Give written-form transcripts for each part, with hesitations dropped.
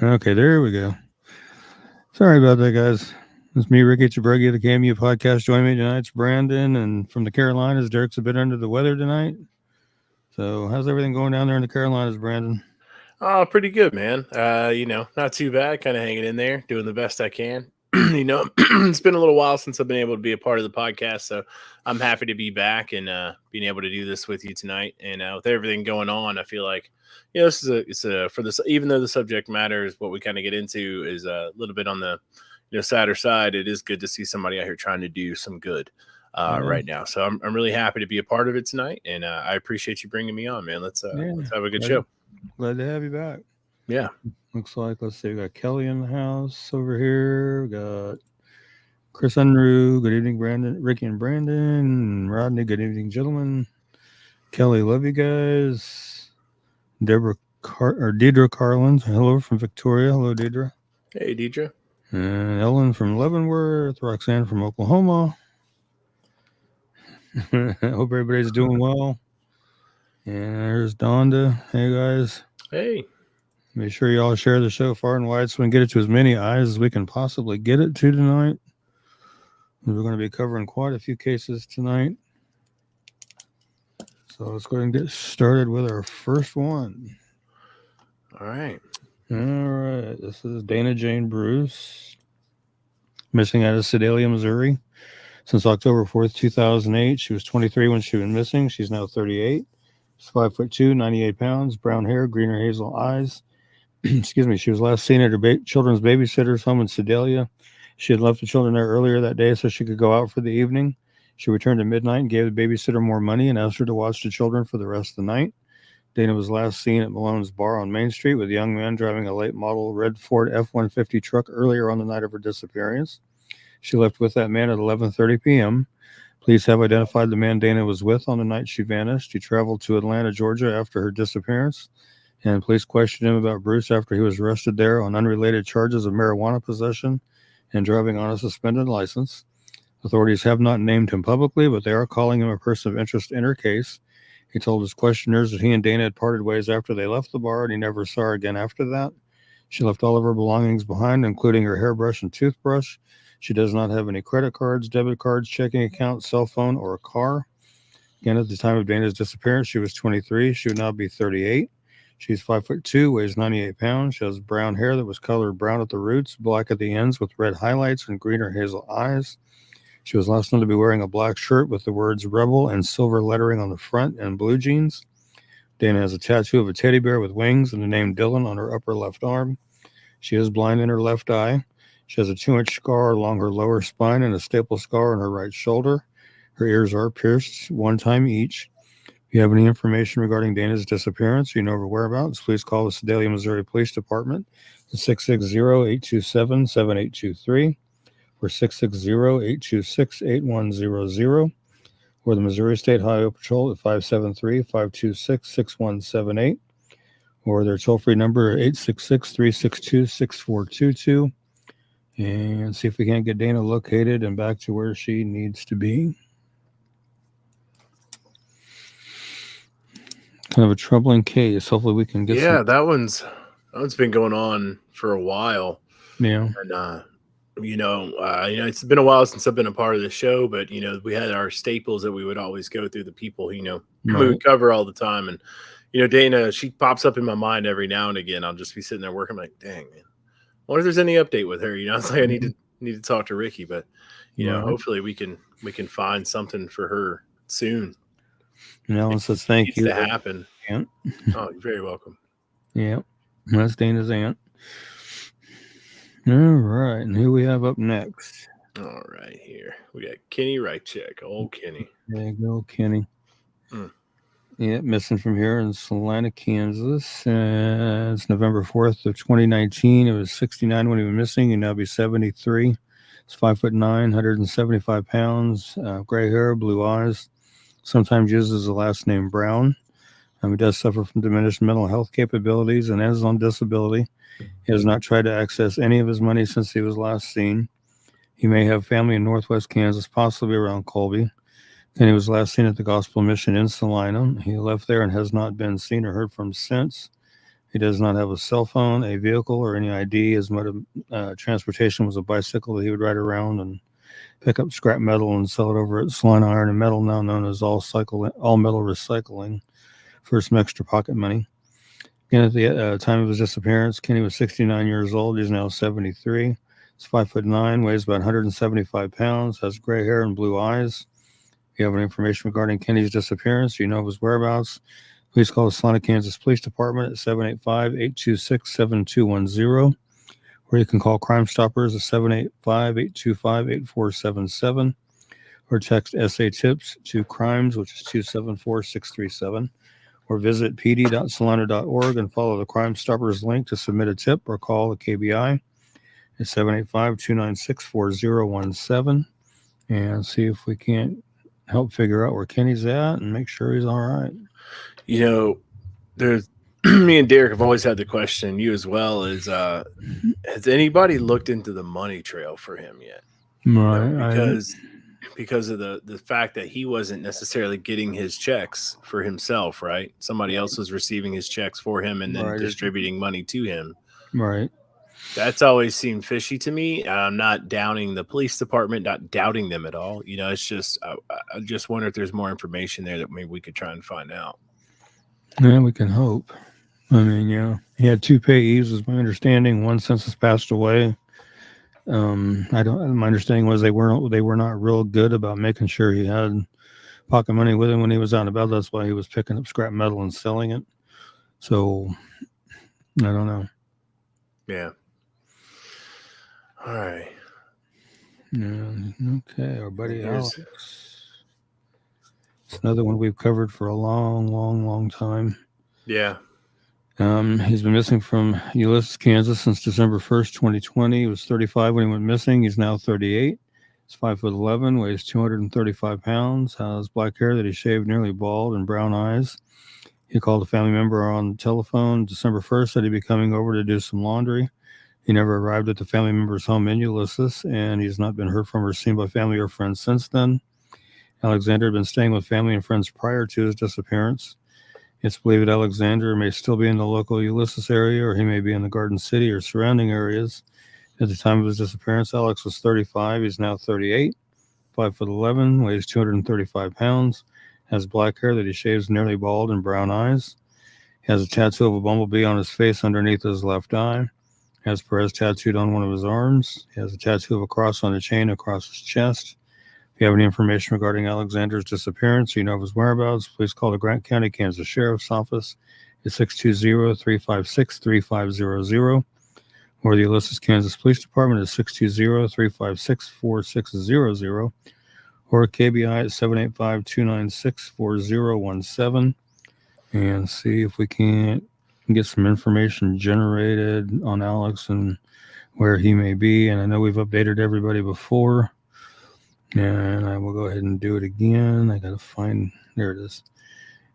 Okay, there we go. Sorry about that, guys. It's me, Ricky Chabruggi of the Kmu Podcast. Joining me tonight is Brandon, and from the Carolinas, Derek's a bit under the weather tonight. So, how's everything going down there in the Carolinas, Brandon? Oh, pretty good, man. Not too bad. Kind of hanging in there, doing the best I can. It's been a little while since I've been able to be a part of the podcast, so I'm happy to be back and being able to do this with you tonight. And with everything going on, I feel like this is it's a for this. Even though the subject matter is what we kind of get into is a little bit on the sadder side. It is good to see somebody out here trying to do some good Yeah, right now. So I'm really happy to be a part of it tonight, and I appreciate you bringing me on, man. yeah. Let's have a good Glad, show. glad to have you back. Yeah. Looks like, let's see, we got Kelly in the house over here. We got Chris Unruh. Good evening, Brandon, Ricky, and Brandon. Rodney, good evening, gentlemen. Kelly, love you guys. Deidre Carlins. Hello from Victoria. Hello, Deidre. Hey, Deidre. And Ellen from Leavenworth, Roxanne from Oklahoma. Hope everybody's doing well. And there's Donda. Hey guys, Hey. make sure you all share the show far and wide so we can get it to as many eyes as we can possibly get it to tonight. We're going to be covering quite a few cases tonight. So let's go ahead and get started with our first one. All right. All right. This is Dana Jane Bruce, missing out of Sedalia, Missouri. Since October 4th, 2008, she was 23 when she went missing. She's now 38. She's 5'2", 98 pounds, brown hair, green or hazel eyes. Excuse me. She was last seen at her children's babysitter's home in Sedalia. She had left the children there earlier that day so she could go out for the evening. She returned at midnight and gave the babysitter more money and asked her to watch the children for the rest of the night. Dana was last seen at Malone's Bar on Main Street with a young man driving a late model red Ford F-150 truck earlier on the night of her disappearance. She left with that man at 11:30 p.m. Police have identified the man Dana was with on the night she vanished. He traveled to Atlanta, Georgia after her disappearance, and police questioned him about Bruce after he was arrested there on unrelated charges of marijuana possession and driving on a suspended license. Authorities have not named him publicly, but they are calling him a person of interest in her case. He told his questioners that he and Dana had parted ways after they left the bar, and he never saw her again after that. She left all of her belongings behind, including her hairbrush and toothbrush. She does not have any credit cards, debit cards, checking account, cell phone, or a car. Again, at the time of Dana's disappearance, she was 23. She would now be 38. She's 5'2", weighs 98 pounds. She has brown hair that was colored brown at the roots, black at the ends with red highlights, and green or hazel eyes. She was last known to be wearing a black shirt with the words Rebel and silver lettering on the front and blue jeans. Dana has a tattoo of a teddy bear with wings and the name Dylan on her upper left arm. She is blind in her left eye. She has a 2-inch scar along her lower spine and a staple scar on her right shoulder. Her ears are pierced one time each. If you have any information regarding Dana's disappearance or you know her whereabouts, please call the Sedalia, Missouri Police Department at 660-827-7823 or 660-826-8100 or the Missouri State Highway Patrol at 573-526-6178 or their toll-free number 866-362-6422. And see if we can't get Dana located and back to where she needs to be. Kind of a troubling case. Hopefully we can get Yeah, that one's been going on for a while. Yeah. And it's been a while since I've been a part of the show, but we had our staples that we would always go through, the people we would cover all the time. And Dana, she pops up in my mind every now and again. I'll just be sitting there working, I'm like, dang, man, I wonder if there's any update with her. It's like I need to talk to Ricky, but hopefully we can find something for her soon. Ellen says thank you. To happen. Aunt. Oh, you're very welcome. Yeah, that's Dana's aunt. All right, and who we have up next? All right, here we got Kenny Reichek. Old Kenny. There you go, Kenny. Yeah, missing from here in Salina, Kansas. It's November 4th of 2019. It was 69 when he was missing. He'll now be 73. He's 5'9", 175 pounds, gray hair, blue eyes. Sometimes uses the last name Brown. He does suffer from diminished mental health capabilities and is on disability. He has not tried to access any of his money since he was last seen. He may have family in northwest Kansas, possibly around Colby. And he was last seen at the Gospel Mission in Salina. He left there and has not been seen or heard from since. He does not have a cell phone, a vehicle, or any ID. His mode of transportation was a bicycle that he would ride around and pick up scrap metal and sell it over at Salina Iron and Metal, now known as All Metal Recycling, for some extra pocket money. Again, at the time of his disappearance, Kenny was 69 years old. He's now 73. He's 5'9", weighs about 175 pounds, has gray hair and blue eyes. If you have any information regarding Kenny's disappearance, you know of his whereabouts, please call the Salina, Kansas Police Department at 785-826-7210, or you can call Crime Stoppers at 785-825-8477, or text SA Tips to Crimes, which is 274-637, or visit pd.salina.org and follow the Crime Stoppers link to submit a tip, or call the KBI at 785-296-4017 and see if we can't help figure out where Kenny's at and make sure he's all right. You know, there's me and Derek have always had the question, you as well, is has anybody looked into the money trail for him yet? Right. Because of the fact that he wasn't necessarily getting his checks for himself, right? Somebody else was receiving his checks for him and then distributing money to him. Right. That's always seemed fishy to me. I'm not downing the police department, not doubting them at all. You know, it's just I just wonder if there's more information there that maybe we could try and find out. Yeah, we can hope. I mean, yeah, he had 2 payees, was my understanding. One since has passed away. My understanding was they were not real good about making sure he had pocket money with him when he was out and about. That's why he was picking up scrap metal and selling it. So I don't know. Yeah. All right. Yeah. Okay. Our buddy Alex. It's another one we've covered for a long time. Yeah. He's been missing from Ulysses, Kansas since December 1st, 2020. He was 35 when he went missing. He's now 38. He's 5'11", weighs 235 pounds, has black hair that he shaved nearly bald, and brown eyes. He called a family member on the telephone December 1st, said he'd be coming over to do some laundry. He never arrived at the family member's home in Ulysses, and he's not been heard from or seen by family or friends since then. Alexander had been staying with family and friends prior to his disappearance. It's believed that Alexander may still be in the local Ulysses area, or he may be in the Garden City or surrounding areas. At the time of his disappearance, Alex was 35. He's now 38, 5'11", weighs 235 pounds, has black hair that he shaves nearly bald, and brown eyes. He has a tattoo of a bumblebee on his face underneath his left eye. He has Perez tattooed on one of his arms. He has a tattoo of a cross on a chain across his chest. If you have any information regarding Alexander's disappearance or you know of his whereabouts, please call the Grant County, Kansas Sheriff's Office at 620-356-3500, or the Ulysses, Kansas Police Department at 620-356-4600, or KBI at 785-296-4017, and see if we can't get some information generated on Alex and where he may be. And I know we've updated everybody before, and I will go ahead and do it again. I got to find, there it is,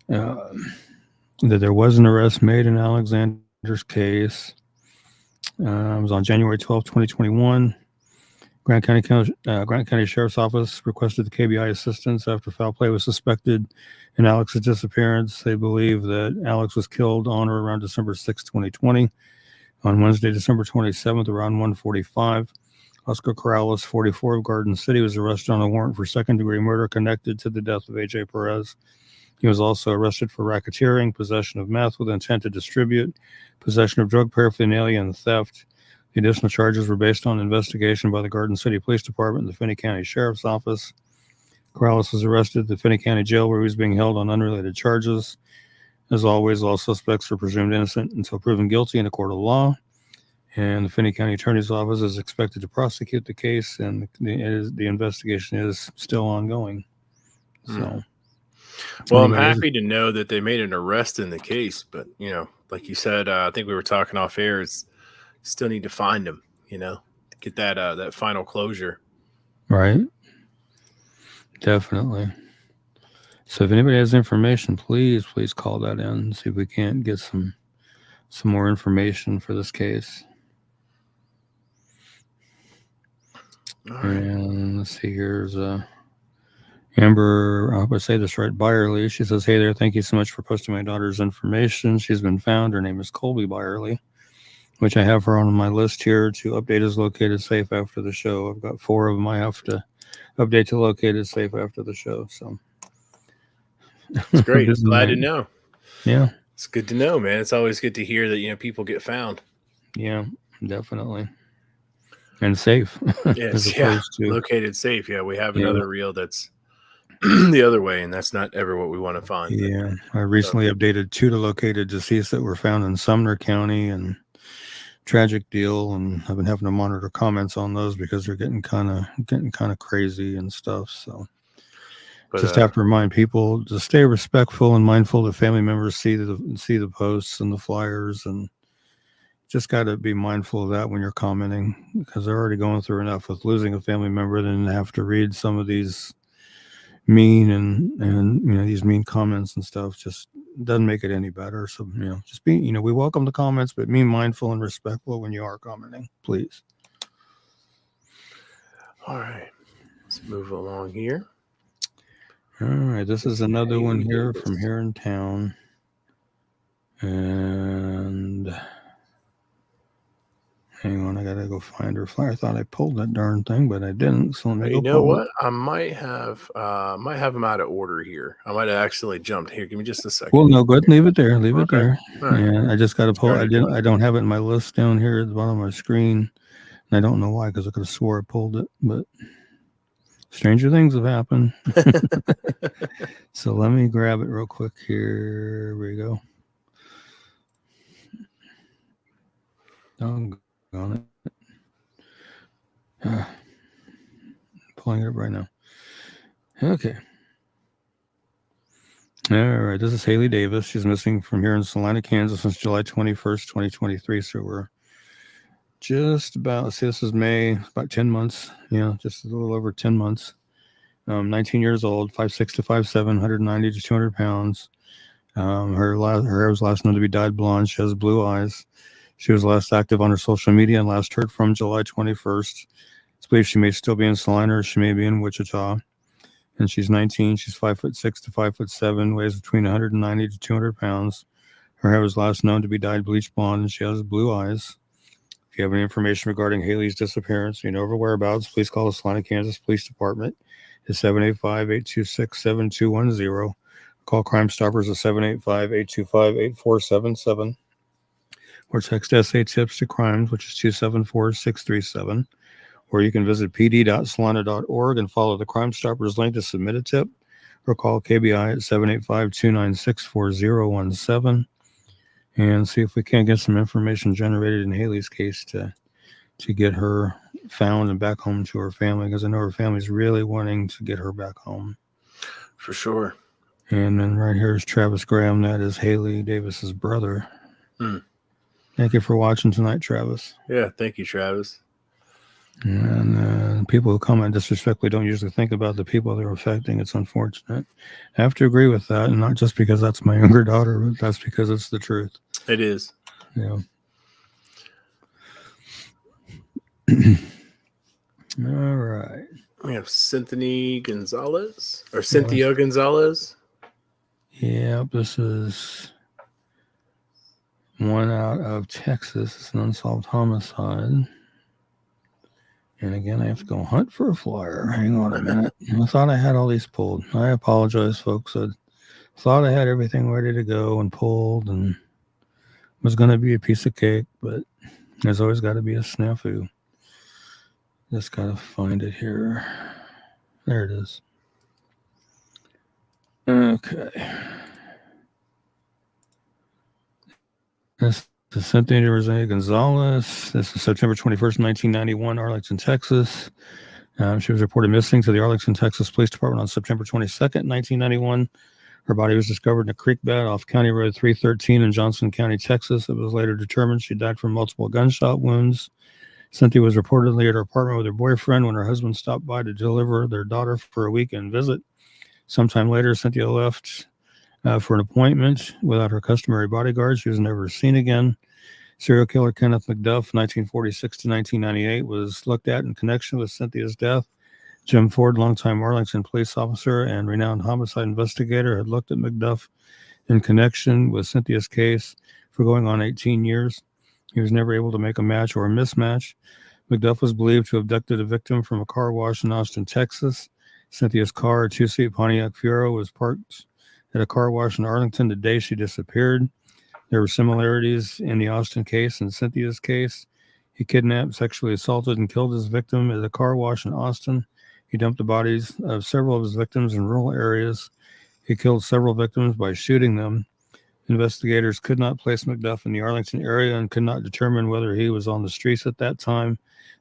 that there was an arrest made in Alexander's case. It was on January 12, 2021. Grant County Sheriff's Office requested the KBI assistance after foul play was suspected in Alex's disappearance. They believe that Alex was killed on or around December 6, 2020. On Wednesday, December 27th, around 1:45, Oscar Corrales, 44, of Garden City, was arrested on a warrant for second-degree murder connected to the death of A.J. Perez. He was also arrested for racketeering, possession of meth with intent to distribute, possession of drug paraphernalia, and theft. The additional charges were based on investigation by the Garden City Police Department and the Finney County Sheriff's Office. Corrales was arrested at the Finney County Jail, where he was being held on unrelated charges. As always, all suspects are presumed innocent until proven guilty in a court of law. And the Finney County Attorney's Office is expected to prosecute the case, and the investigation is still ongoing. So, well, I'm happy to know that they made an arrest in the case, but you know, like you said, I think we were talking off air. It's still need to find him. You know, get that that final closure. Right. Definitely. So, if anybody has information, please call that in and see if we can't get some more information for this case. All right. And let's see, here's Amber, I hope I say this right, Byerly. She says, "Hey there, thank you so much for posting my daughter's information. She's been found. Her name is Colby Byerly, which I have her on my list here to update as located safe after the show. I've got 4 of them I have to update to located safe after the show. So It's great. busy Glad to night. know. Yeah, It's good to know, man. It's always good to hear that, people get found. yeah, definitely, and safe as Yes, yeah. opposed to Located safe. Yeah, we have yeah, another reel that's the other way, and that's not ever what we want to find. But, yeah. I recently updated 2 to located deceased that were found in Sumner County, and tragic deal. And I've been having to monitor comments on those because they're getting kind of crazy and stuff. So. Just have to remind people to stay respectful and mindful that family members see the posts and the flyers, and just got to be mindful of that when you're commenting, because they're already going through enough with losing a family member, then have to read some of these mean and these mean comments and stuff. Just doesn't make it any better. So just be we welcome the comments, but be mindful and respectful when you are commenting, please. All right, let's move along here. All right, this is another one here from here in town. And hang on, I gotta go find her flyer. I thought I pulled that darn thing, but I didn't. So let me go. You know what? I might have them out of order here. I might have accidentally jumped here. Give me just a second. Well, no, go ahead and leave it there. Leave it there. Right. Yeah, I just got to pull. I don't have it in my list down here at the bottom of my screen, and I don't know why, because I could have swore I pulled it, but stranger things have happened. So let me grab it real quick here. Here we go. Doggone it. Pulling it up right now. Okay. All right. This is Haley Davis. She's missing from here in Salina, Kansas since July 21st, 2023. So we're just about, this is May, about 10 months. Just a little over 10 months. 19 years old, 5'6" to 5'7", 190 to 200 pounds. Her hair was last known to be dyed blonde. She has blue eyes. She was last active on her social media and last heard from July 21st. It's believed she may still be in Salina, or she may be in Wichita. And she's 19. She's 5'6" to 5'7", weighs between 190 to 200 pounds. Her hair was last known to be dyed bleach blonde, and she has blue eyes. If you have any information regarding Haley's disappearance, or you know of her whereabouts, please call the Salina, Kansas Police Department at 785-826-7210. Call Crime Stoppers at 785-825-8477. Or text SA Tips to Crimes, which is 274-637. Or you can visit pd.salina.org and follow the Crime Stoppers link to submit a tip. Or call KBI at 785-296-4017. And see if we can't get some information generated in Haley's case to get her found and back home to her family, because I know her family's really wanting to get her back home. For sure. And then right here is Travis Graham. That is Haley Davis's brother. Thank you for watching tonight, Travis. Yeah, thank you, Travis. And people who comment disrespectfully don't usually think about the people they're affecting. It's unfortunate. I have to agree with that, and not just because that's my younger daughter, but that's because it's the truth. It is. Yeah. All right. We have Cynthia Gonzalez. Yep, this is one out of Texas. It's an unsolved homicide. And again, I have to go hunt for a flyer. Hang on a minute. I thought I had all these pulled. I apologize, folks. I thought I had everything ready to go and pulled, and was going to be a piece of cake, but there's always got to be a snafu. Just got to find it here. There it is. Okay. This is Cynthia Rosé Gonzalez. This is September 21st, 1991, Arlington, Texas. She was reported missing to the Arlington, Texas Police Department on September 22nd, 1991. Her body was discovered in a creek bed off County Road 313 in Johnson County, Texas. It was later determined she died from multiple gunshot wounds. Cynthia was reportedly at her apartment with her boyfriend when her husband stopped by to deliver their daughter for a weekend visit. Sometime later, Cynthia left for an appointment without her customary bodyguard. She was never seen again. Serial killer Kenneth McDuff, 1946 to 1998, was looked at in connection with Cynthia's death Jim Ford, longtime Arlington police officer and renowned homicide investigator, had looked at McDuff in connection with Cynthia's case for going on 18 years. He was never able to make a match or a mismatch. McDuff was believed to have abducted a victim from a car wash in Austin, Texas. Cynthia's car, a two-seat Pontiac Fiero, was parked at a car wash in Arlington the day she disappeared. There were similarities in the Austin case and Cynthia's case. He kidnapped, sexually assaulted, and killed his victim at a car wash in Austin. He dumped the bodies of several of his victims in rural areas. He killed several victims by shooting them. Investigators could not place McDuff in the Arlington area and could not determine whether he was on the streets at that time,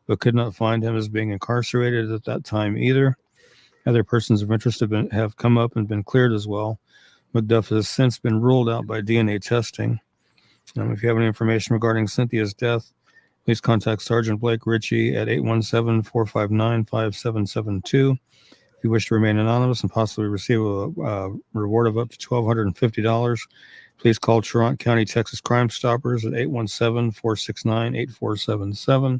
but could not find him as being incarcerated at that time either. Other persons of interest have come up and been cleared as well. McDuff has since been ruled out by DNA testing. If you have any information regarding Cynthia's death, please contact Sergeant Blake Ritchie at 817-459-5772. If you wish to remain anonymous and possibly receive a reward of up to $1,250, please call Tarrant County, Texas Crime Stoppers at 817-469-8477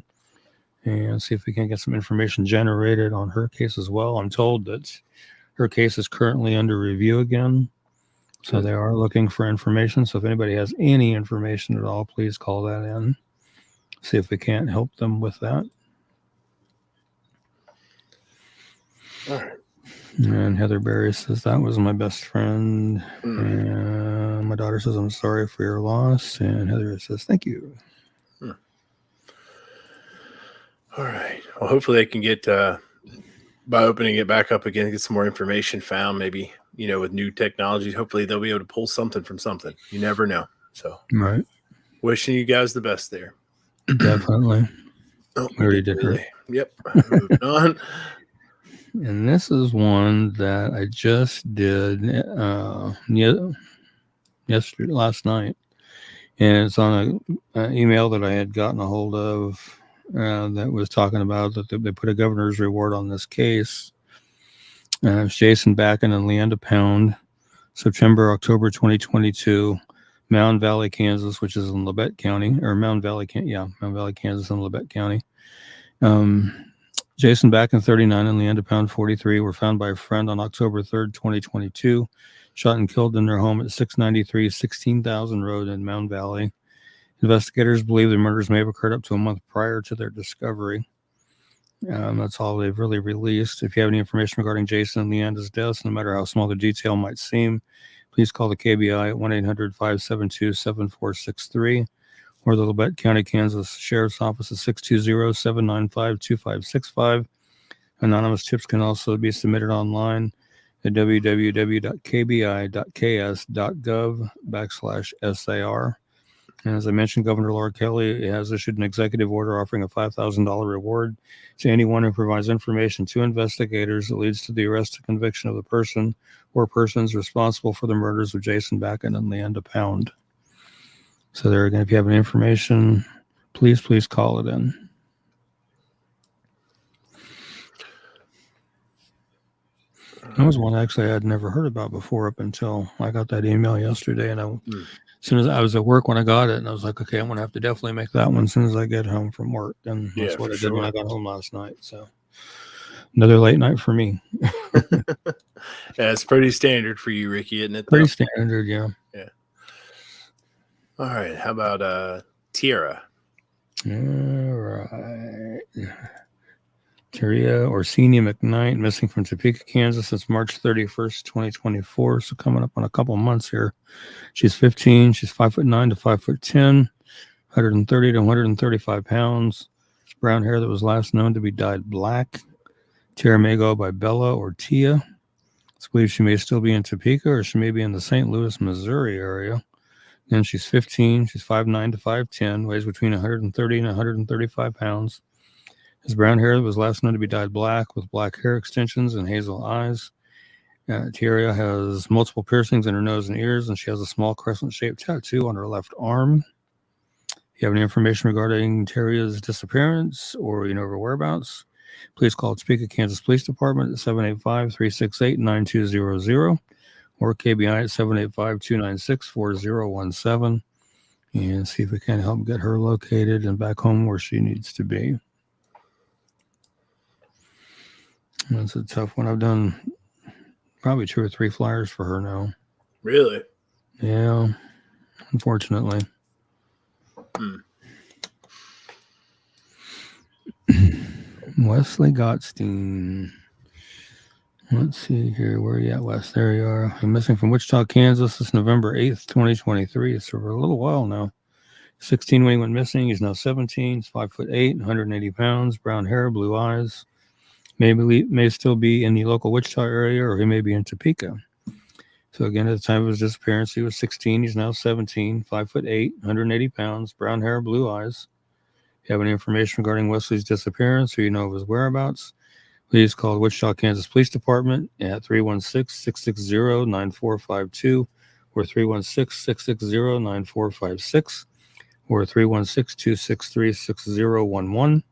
and see if we can get some information generated on her case as well. I'm told that her case is currently under review again, so they are looking for information. So if anybody has any information at all, please call that in. See if we can't help them with that. All right. And Heather Berry says, that was my best friend. And my daughter says, I'm sorry for your loss. And Heather says, thank you. All right. Well, hopefully they can get, by opening it back up again, get some more information found, maybe, with new technology. Hopefully they'll be able to pull something from something. You never know. So, right. Wishing you guys the best there. Definitely. Oh, we already did her. Yep. Moving on. And this is one that I just did yesterday, last night. And it's on an email that I had gotten a hold of that was talking about that they put a governor's reward on this case. It's Jason Backen and Leanda Pound, October 2022, Mound Valley, Kansas, which is in Labette County, or Mound Valley, Kansas in Labette County. Jason Backen, 39, and Leanda Pound, 43, were found by a friend on October 3rd, 2022, shot and killed in their home at 693 16,000 Road in Mound Valley. Investigators believe the murders may have occurred up to a month prior to their discovery. That's all they've really released. If you have any information regarding Jason and Leanda's deaths, no matter how small the detail might seem, please call the KBI at 1-800-572-7463 or the Labette County, Kansas Sheriff's Office at 620-795-2565. Anonymous tips can also be submitted online at www.kbi.ks.gov/SAR. And as I mentioned, Governor Laura Kelly has issued an executive order offering a $5,000 reward to anyone who provides information to investigators that leads to the arrest or conviction of the person or persons responsible for the murders of Jason Backen and Leanda Pound. So there again, if you have any information, please call it in. That was one actually I had never heard about before up until I got that email yesterday. And as soon as I was at work when I got it, and I was like, okay, I'm going to have to definitely make that one as soon as I get home from work. And that's what I did when I got home last night. So another late night for me. Yeah, it's pretty standard for you, Ricky, isn't it? Pretty standard, yeah. Yeah. All right. How about Tierra? All right. Tierra Orsini McKnight, missing from Topeka, Kansas since March 31st, 2024. So coming up on a couple months here. She's 15. She's 5'9" to 5'10", 130 to 135 pounds. Brown hair that was last known to be dyed black. Tierra may go by Bella or Tia. It's believed she may still be in Topeka or she may be in the St. Louis, Missouri area. Again, she's 15. She's 5'9" to 5'10", weighs between 130 and 135 pounds. His brown hair was last known to be dyed black with black hair extensions and hazel eyes. Tierra has multiple piercings in her nose and ears, and she has a small crescent-shaped tattoo on her left arm. If you have any information regarding Tierra's disappearance or her whereabouts, please call Topeka, Kansas Police Department at 785-368-9200 or KBI at 785-296-4017 and see if we can help get her located and back home where she needs to be. That's a tough one. I've done probably 2 or 3 flyers for her now. Really? Yeah, unfortunately. Hmm. Wesley Gottstein. Let's see here. Where are you at, Wes? There you are. I'm missing from Wichita, Kansas. It's November 8th, 2023. It's for a little while now. 16 when he went missing. He's now 17. He's 5'8", 180 pounds, brown hair, blue eyes. May still be in the local Wichita area, or he may be in Topeka. So again, at the time of his disappearance, he was 16. He's now 17, 5'8", 180 pounds, brown hair, blue eyes. If you have any information regarding Wesley's disappearance or you know of his whereabouts, please call the Wichita, Kansas Police Department at 316-660-9452 or 316-660-9456 or 316-263-6011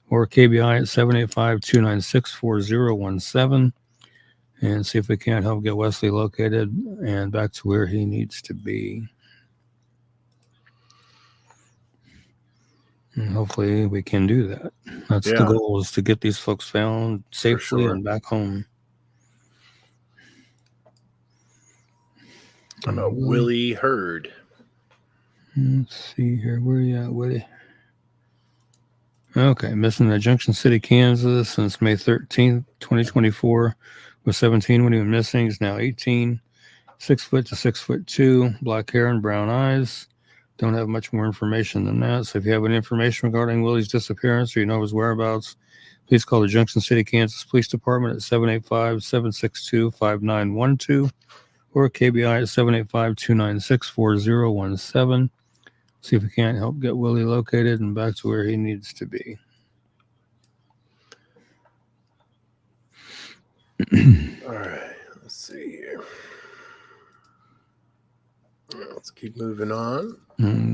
or KBI at 785-296-4017 and see if we can't help get Wesley located and back to where he needs to be. And hopefully we can do that. That's the goal, is to get these folks found safely and back home. I'm a Willie Hurd. Let's see here. Where are you at, Willie? Okay, missing at Junction City, Kansas since May 13th, 2024. Was 17 when he went missing. He's now 18. 6 foot to 6'2", black hair and brown eyes. Don't have much more information than that. So if you have any information regarding Willie's disappearance or you know his whereabouts, please call the Junction City, Kansas Police Department at 785-762-5912 or KBI at 785-296-4017. See if we can't help get Willie located and back to where he needs to be. All right, let's see here. Let's keep moving on.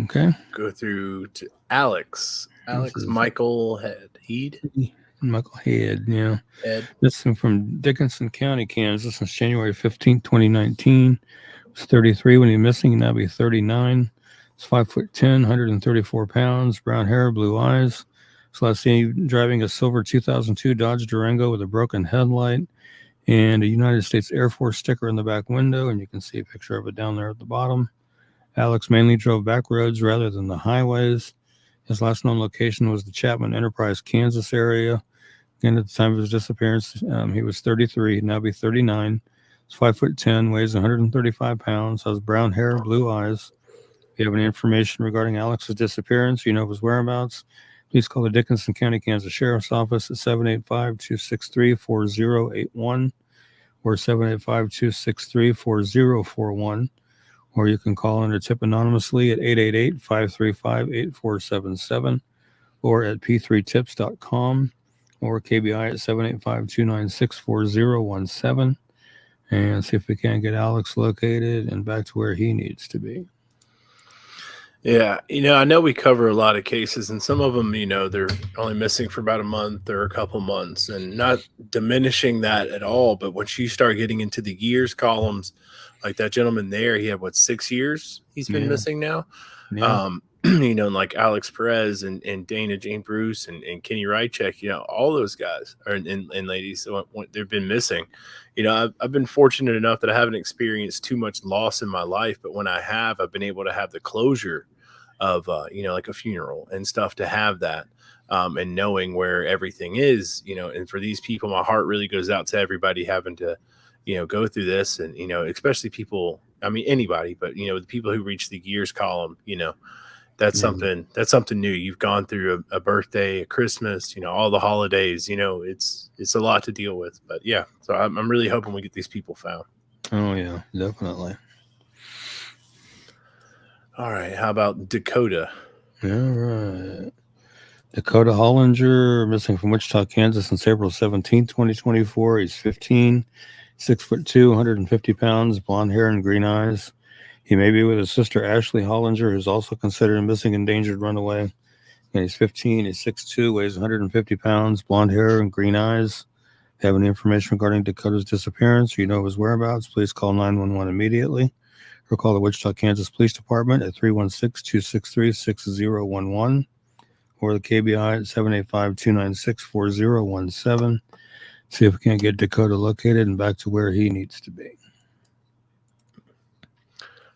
Okay. Go through to Alex. Michael Head. Michael Head, yeah. Head. This is from Dickinson County, Kansas, since January 15th, 2019. Was 33 when he was missing, and now be 39. He's 5'10", 134 pounds, brown hair, blue eyes. So last seen driving a silver 2002 Dodge Durango with a broken headlight and a United States Air Force sticker in the back window, and you can see a picture of it down there at the bottom. Alex mainly drove back roads rather than the highways. His last known location was the Chapman Enterprise, Kansas area. Again, at the time of his disappearance, he was 33. He'd now be 39. He's 5'10", weighs 135 pounds, has brown hair, blue eyes. If you have any information regarding Alex's disappearance, you know of his whereabouts, please call the Dickinson County, Kansas Sheriff's Office at 785-263-4081 or 785-263-4041. Or you can call in or tip anonymously at 888-535-8477 or at p3tips.com or KBI at 785-296-4017 and see if we can get Alex located and back to where he needs to be. Yeah, I know we cover a lot of cases, and some of them, they're only missing for about a month or a couple months, and not diminishing that at all. But once you start getting into the years columns, like that gentleman there, he had 6 years he's been missing now. Yeah. Like Alex Perez and Dana Jane Bruce and Kenny Rychek, all those guys and ladies, they've been missing. I've been fortunate enough that I haven't experienced too much loss in my life, but when I have, I've been able to have the closure of, like a funeral and stuff, to have that. And knowing where everything is, and for these people, my heart really goes out to everybody having to, go through this. And, especially people, anybody, but, the people who reach the years column, that's something new. You've gone through a birthday, a Christmas, all the holidays, it's a lot to deal with. But yeah, so I'm really hoping we get these people found. Oh yeah, definitely. All right. How about Dakota? All right. Dakota Hollinger, missing from Wichita, Kansas since April 17th, 2024. He's 15, 6'2", 150 pounds, blonde hair and green eyes. He may be with his sister, Ashley Hollinger, who's also considered a missing endangered runaway. And he's 15, he's 6'2", weighs 150 pounds, blonde hair and green eyes. If you have any information regarding Dakota's disappearance or you know his whereabouts, please call 911 immediately or call the Wichita, Kansas Police Department at 316-263-6011 or the KBI at 785-296-4017. See if we can't get Dakota located and back to where he needs to be.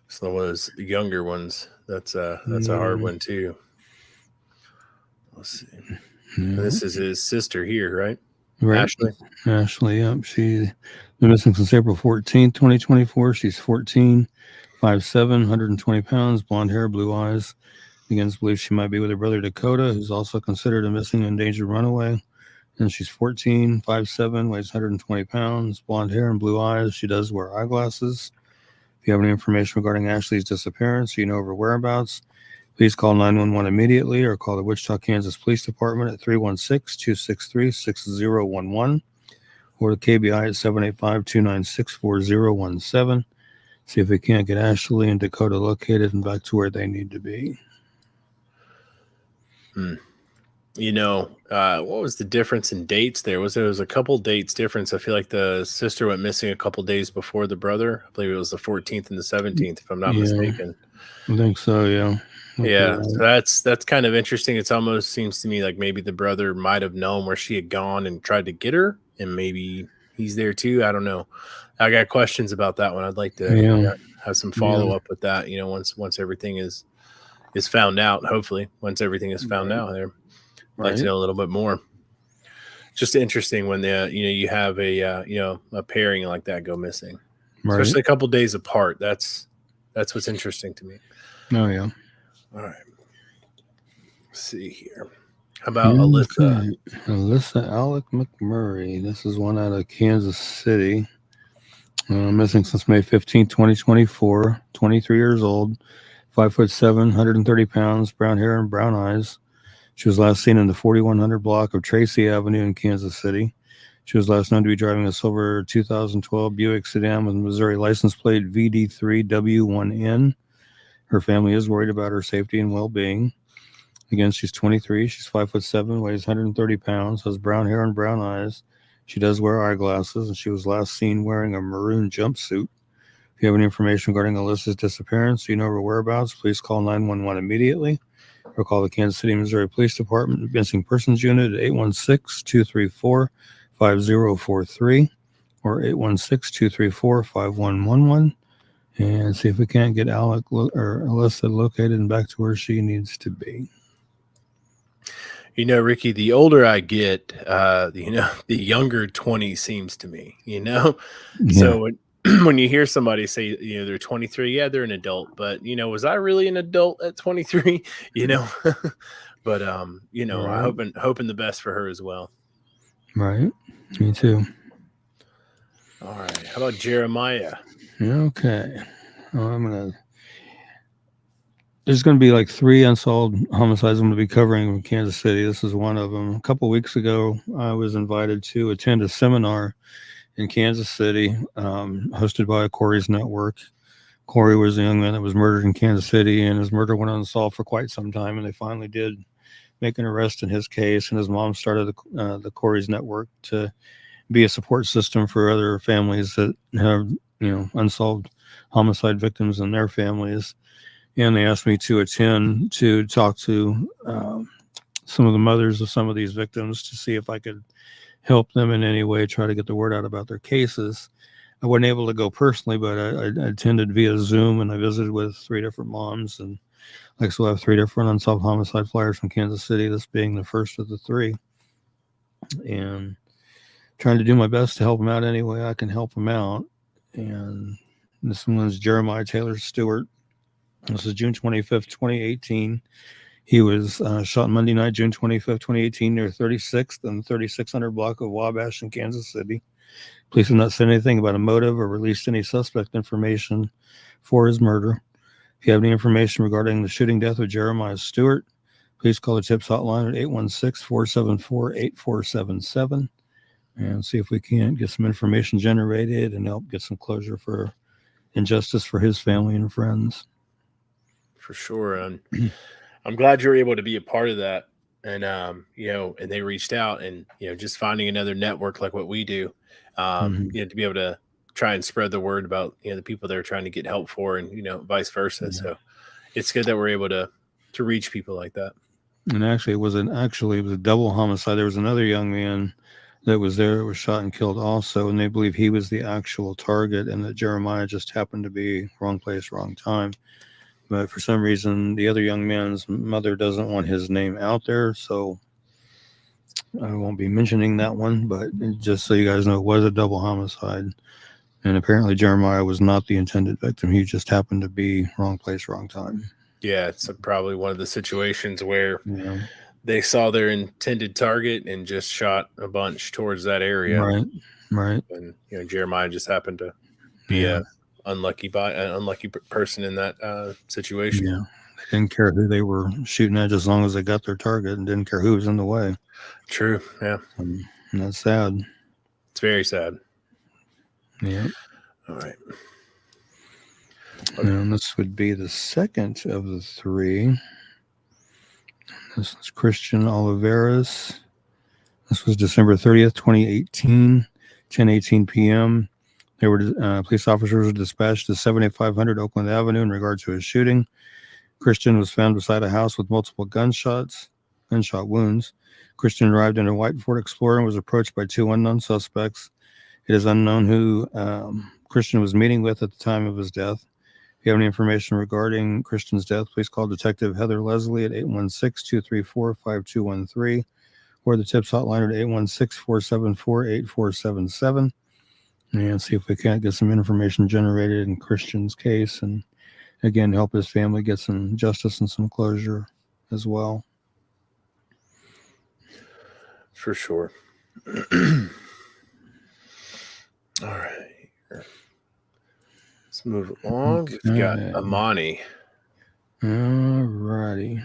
So those younger ones, that's a hard one too. Let's see. And this is his sister here, right? Right. Ashley. Ashley, yep. She's been missing since April 14th, 2024. She's 14, 5'7", 120 pounds, blonde hair, blue eyes. Begins to believe she might be with her brother Dakota, who's also considered a missing and endangered runaway. And she's 14, 5'7", weighs 120 pounds, blonde hair and blue eyes. She does wear eyeglasses. If you have any information regarding Ashley's disappearance, or you know of her whereabouts, please call 911 immediately or call the Wichita, Kansas Police Department at 316-263-6011 or the KBI at 785-296-4017. See if we can't get Ashley and Dakota located and back to where they need to be. What was the difference in dates there? There was a couple dates difference. I feel like the sister went missing a couple days before the brother. I believe it was the 14th and the 17th, if I'm not mistaken. I think so, yeah. Yeah, so that's kind of interesting. It almost seems to me like maybe the brother might have known where she had gone and tried to get her, and maybe he's there too. I don't know. I got questions about that one. I'd like to have some follow up with that. Once everything is found out. Hopefully, once everything is found out, there, I'd like to know a little bit more. Just interesting when you have a pairing like that go missing, especially a couple days apart. That's what's interesting to me. Oh yeah. All right. Let's see here. How about Alyssa? Alyssa Alec McMurray. This is one out of Kansas City. Missing since May 15, 2024. 23 years old. 5'7", 130 pounds, brown hair and brown eyes. She was last seen in the 4100 block of Tracy Avenue in Kansas City. She was last known to be driving a silver 2012 Buick sedan with Missouri license plate VD3W1N. Her family is worried about her safety and well-being. Again, she's 23. She's 5'7", weighs 130 pounds, has brown hair and brown eyes. She does wear eyeglasses, and she was last seen wearing a maroon jumpsuit. If you have any information regarding Alyssa's disappearance, or you know her whereabouts, please call 911 immediately or call the Kansas City, Missouri Police Department Missing Persons Unit at 816-234-5043 or 816-234-5111. And see if we can't get Alyssa located and back to where she needs to be. Ricky, the older I get, the younger 20 seems to me, Yeah. So when you hear somebody say, they're 23, yeah, they're an adult, but, was I really an adult at 23? But, right. I'm hoping the best for her as well. Right. Me too. All right. How about Jeremiah? Okay. There's going to be like 3 unsolved homicides I'm going to be covering in Kansas City. This is one of them. A couple of weeks ago, I was invited to attend a seminar in Kansas City, hosted by Corey's Network. Corey was a young man that was murdered in Kansas City, and his murder went unsolved for quite some time, and they finally did make an arrest in his case, and his mom started the Corey's Network to be a support system for other families that have, unsolved homicide victims and their families. And they asked me to attend to talk to some of the mothers of some of these victims to see if I could help them in any way, try to get the word out about their cases. I wasn't able to go personally, but I attended via Zoom, and I visited with 3 different moms. And I still have 3 different unsolved homicide flyers from Kansas City, this being the first of the 3. And trying to do my best to help them out any way I can help them out. And this one's Jeremiah Taylor Stewart. This is June 25th, 2018. He was shot Monday night, June 25th, 2018, near 36th and 3600 block of Wabash in Kansas City. Police have not said anything about a motive or released any suspect information for his murder. If you have any information regarding the shooting death of Jeremiah Stewart, please call the TIPS hotline at 816-474-8477 and see if we can't get some information generated and help get some closure for injustice for his family and friends. For sure. And I'm glad you're able to be a part of that. And, and they reached out and, just finding another network like what we do, to be able to try and spread the word about, the people they're trying to get help for and, vice versa. Yeah. So it's good that we're able to reach people like that. And actually, it was a double homicide. There was another young man that was there was shot and killed also, and they believe he was the actual target and that Jeremiah just happened to be wrong place, wrong time. But for some reason, the other young man's mother doesn't want his name out there, so I won't be mentioning that one. But just so you guys know, it was a double homicide. And apparently Jeremiah was not the intended victim. He just happened to be wrong place, wrong time. Yeah, it's probably one of the situations where Yeah. they saw their intended target and just shot a bunch towards that area. Right. Right. And Jeremiah just happened to be Yeah. an unlucky person in that situation. Yeah. They didn't care who they were shooting at as long as they got their target and didn't care who was in the way. True. Yeah. And that's sad. It's very sad. Yeah. All right. And this would be the second of the three. This is Christian Oliveras. This was December 30th, 2018, 10:18 p.m. There were police officers were dispatched to 7500 Oakland Avenue in regard to a shooting. Christian was found beside a house with multiple gunshot wounds. Christian arrived in a white Ford Explorer and was approached by two unknown suspects. It is unknown who Christian was meeting with at the time of his death. If you have any information regarding Christian's death, please call Detective Heather Leslie at 816-234-5213 or the TIPS hotline at 816-474-8477 and see if we can't get some information generated in Christian's case and, again, help his family get some justice and some closure as well. For sure. All right. Let's move along. Okay. We've got Amani. All righty.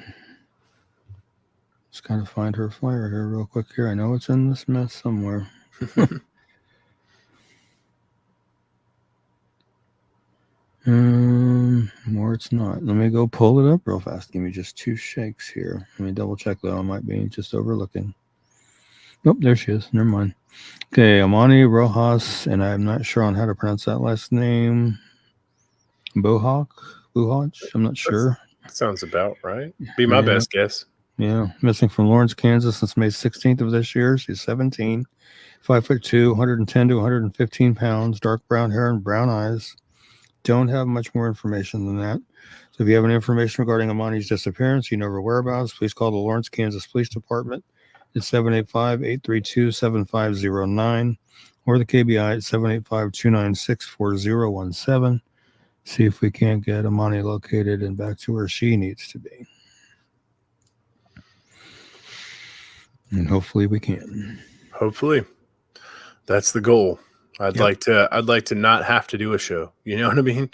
Just got to find her flyer here real quick here. I know it's in this mess somewhere. Or it's not. Let me go pull it up real fast. Give me just two shakes here. Let me double check though. I might be just overlooking. Nope, there she is. Never mind. Okay, Amani Rojas, and I'm not sure on how to pronounce that last name. Buhach? I'm not sure. That sounds about right. Be my best guess. Yeah, missing from Lawrence, Kansas since May 16th of this year. She's 17, 5'2", 110 to 115 pounds, dark brown hair and brown eyes. Don't have much more information than that. So if you have any information regarding Amani's disappearance, you know her whereabouts, please call the Lawrence, Kansas Police Department at 785-832-7509 or the KBI at 785-296-4017. See if we can't get Amani located and back to where she needs to be. And hopefully we can. Hopefully. That's the goal. I'd like to not have to do a show. You know what I mean?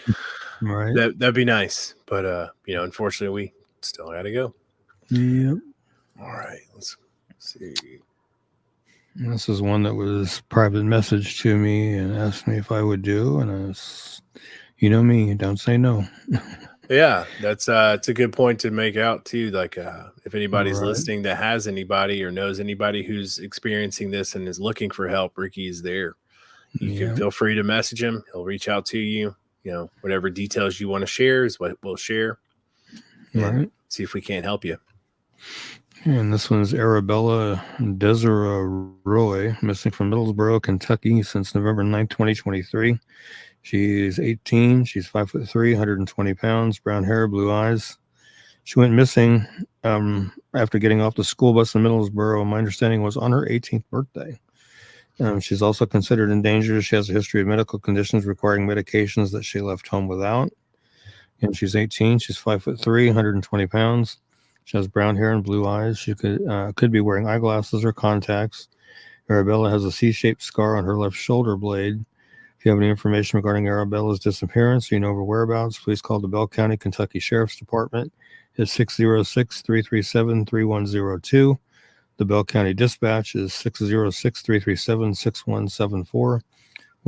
Right. That'd be nice. But unfortunately we still gotta go. Yep. All right. Let's see. This is one that was private message to me and asked me if I would do, and I was, you know me, don't say no. Yeah, that's it's a good point to make out too. Like if anybody's listening that has anybody or knows anybody who's experiencing this and is looking for help, Ricky is there. You can feel free to message him. He'll reach out to you. Whatever details you want to share is what we'll share. And see if we can't help you. And this one's Arabella Desiree Roy, missing from Middlesboro, Kentucky since November 9th, 2023. She's 18. She's 5'3", 120 pounds, brown hair, blue eyes. She went missing after getting off the school bus in Middlesboro. My understanding was on her 18th birthday. She's also considered endangered. She has a history of medical conditions requiring medications that she left home without. And she's 18. She's 5'3", 120 pounds. She has brown hair and blue eyes. She could be wearing eyeglasses or contacts. Arabella has a C-shaped scar on her left shoulder blade. If you have any information regarding Arabella's disappearance or you know her whereabouts, please call the Bell County, Kentucky Sheriff's Department at 606-337-3102. The Bell County Dispatch is 606-337-6174, or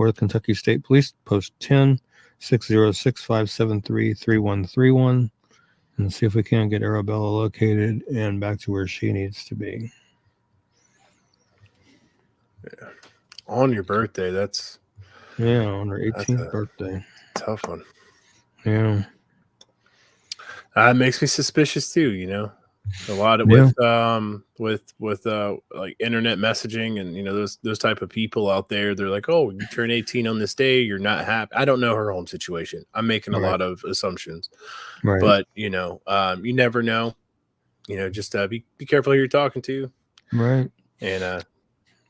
the Kentucky State Police, Post 10, 606-573-3131, and see if we can get Arabella located and back to where she needs to be. Yeah. On your birthday, that's... Yeah, on her 18th birthday. Tough one. Yeah. It makes me suspicious too, A lot of Yeah. with like internet messaging and those type of people out there. They're like, oh, you turn 18 on this day, you're not happy. I don't know her home situation. I'm making a Right. lot of assumptions, Right. but you never know. Just be careful who you're talking to, Right. and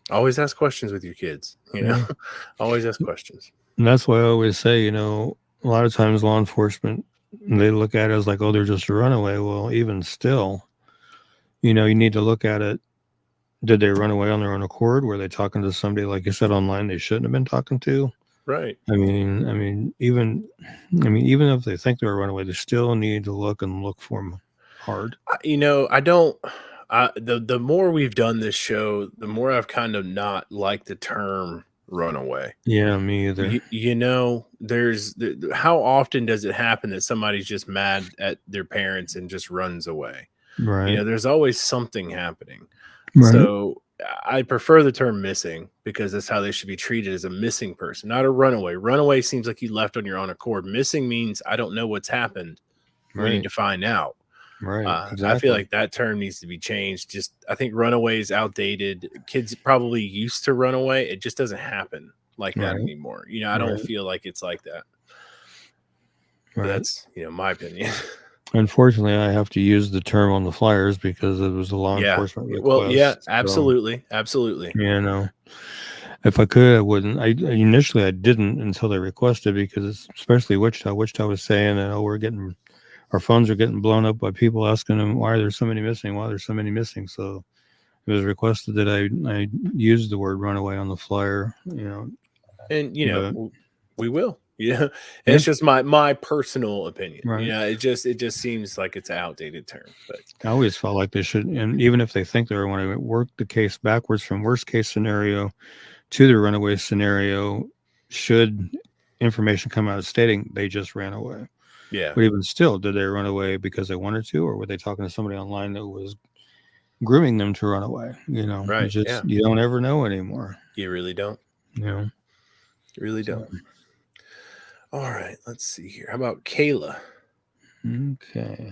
always ask questions with your kids. Yeah. Always ask questions. And that's why I always say, a lot of times law enforcement, they look at it as like, oh, they're just a runaway. Well, even still, you need to look at it. Did they run away on their own accord? Were they talking to somebody, like you said, online they shouldn't have been talking to? Right. Even if they think they're a runaway, they still need to look for them hard. I don't. The more we've done this show, the more I've kind of not liked the term runaway. Yeah, me either. How often does it happen that somebody's just mad at their parents and just runs away? Right. There's always something happening. Right. So I prefer the term missing because that's how they should be treated, as a missing person, not a runaway. Runaway seems like you left on your own accord. Missing means I don't know what's happened. We need Right. to find out. Right. I feel Exactly. like that term needs to be changed. I think runaway is outdated. Kids probably used to run away. It just doesn't happen like that Right. anymore. I don't Right. feel like it's like that. But Right. that's, my opinion. Unfortunately, I have to use the term on the flyers because it was a law Yeah. enforcement Well, yeah, request. So, absolutely. Absolutely. if I could, I wouldn't. Initially I didn't until they requested, because it's especially Wichita. Wichita was saying that, oh, our phones are getting blown up by people asking them why there's so many missing. Why there's so many missing. So it was requested that I use the word runaway on the flyer. And But we will. yeah, It's just my personal opinion. right. It just seems like it's an outdated term. But I always felt like they should, and even if they think they're runaway, work the case backwards from worst case scenario to the runaway scenario. Should information come out stating they just ran away, yeah. but even still, did they run away because they wanted to, or were they talking to somebody online that was grooming them to run away? Right. Yeah. You don't ever know anymore. You really don't. You You really so, don't. All right. Let's see here. How about Kayla? okay.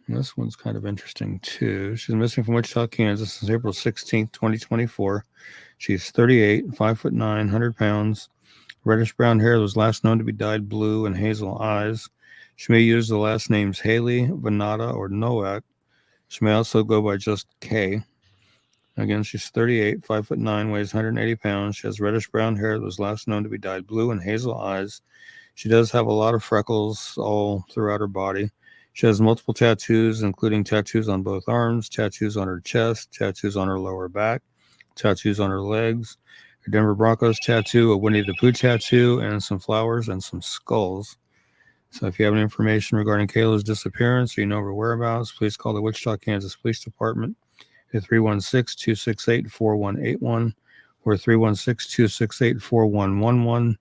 This one's kind of interesting too. She's missing from Wichita, Kansas since April 16th, 2024. She's 38, 5'9", 100 pounds, reddish brown hair that was last known to be dyed blue, and hazel eyes. She may use the last names Haley, Venata, or Nowak. She may also go by just K. Again, she's 38, 5'9", weighs 180 pounds. She has reddish brown hair that was last known to be dyed blue, and hazel eyes. She does have a lot of freckles all throughout her body. She has multiple tattoos, including tattoos on both arms, tattoos on her chest, tattoos on her lower back, tattoos on her legs, a Denver Broncos tattoo, a Winnie the Pooh tattoo, and some flowers and some skulls. So if you have any information regarding Kayla's disappearance or you know her whereabouts, please call the Wichita, Kansas Police Department at 316-268-4181 or 316-268-4111